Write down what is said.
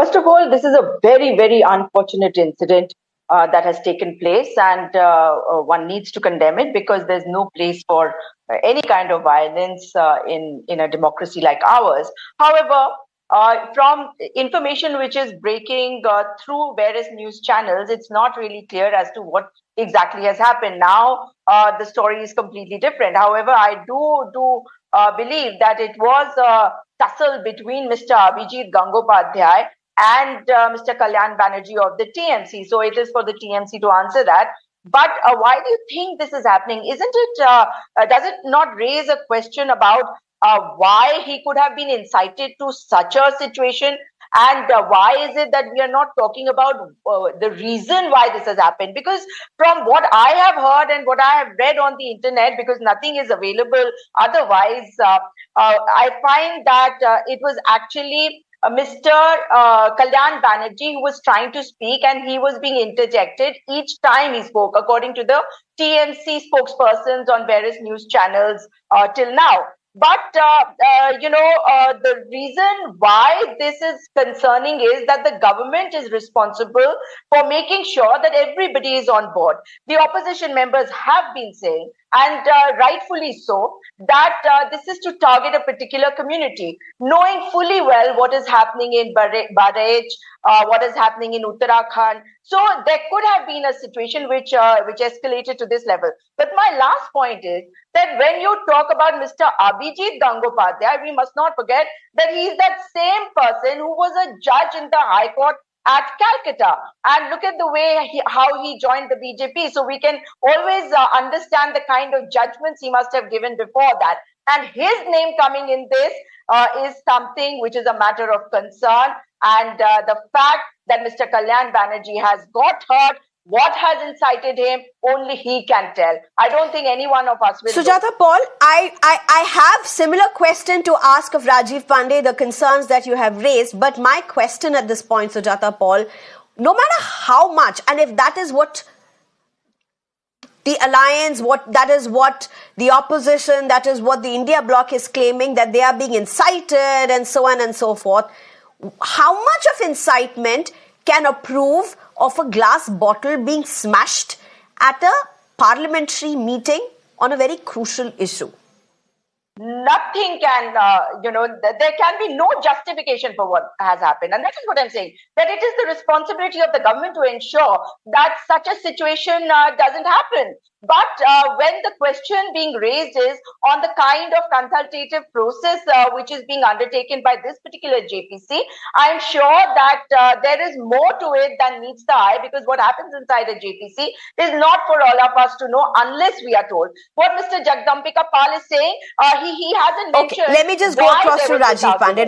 First of all, this is a very, very unfortunate incident that has taken place, and one needs to condemn it because there's no place for any kind of violence in a democracy like ours. However, from information which is breaking through various news channels, it's not really clear as to what exactly has happened. Now, the story is completely different. However, I do believe that it was a tussle between Mr. Abhijit Gangopadhyay and Mr. Kalyan Banerjee of the TMC. So it is for the TMC to answer that. But why do you think this is happening? Isn't it, does it not raise a question about why he could have been incited to such a situation? And why is it that we are not talking about the reason why this has happened? Because from what I have heard and what I have read on the internet, because nothing is available otherwise, I find that it was actually Mr. Kalyan Banerjee who was trying to speak, and he was being interjected each time he spoke, according to the TMC spokespersons on various news channels till now. But, the reason why this is concerning is that the government is responsible for making sure that everybody is on board. The opposition members have been saying, and rightfully so, that this is to target a particular community, knowing fully well what is happening in Baraj, what is happening in Uttarakhand. So there could have been a situation which escalated to this level. But my last point is that when you talk about Mr. Abhijit Gangopadhyay, we must not forget that he is that same person who was a judge in the High Court at Calcutta. And look at the way how he joined the BJP. So we can always understand the kind of judgments he must have given before that. And his name coming in this is something which is a matter of concern. And the fact that Mr. Kalyan Banerjee has got hurt, what has incited him, only he can tell. I don't think any one of us will. Sujata Paul, I have similar question to ask of Rajiv Pandey, the concerns that you have raised. But my question at this point, Sujata Paul, no matter how much, and if that is what the alliance, that is what the opposition, that is what the India bloc is claiming, that they are being incited and so on and so forth, how much of incitement can approve of a glass bottle being smashed at a parliamentary meeting on a very crucial issue? Nothing can, there can be no justification for what has happened. And that is what I'm saying, that it is the responsibility of the government to ensure that such a situation doesn't happen. But when the question being raised is on the kind of consultative process which is being undertaken by this particular JPC, I'm sure that there is more to it than meets the eye, because what happens inside a JPC is not for all of us to know unless we are told. What Mr. Jagdampika Pal is saying, he hasn't mentioned. Okay, let me just go across to Rajiv Pandey.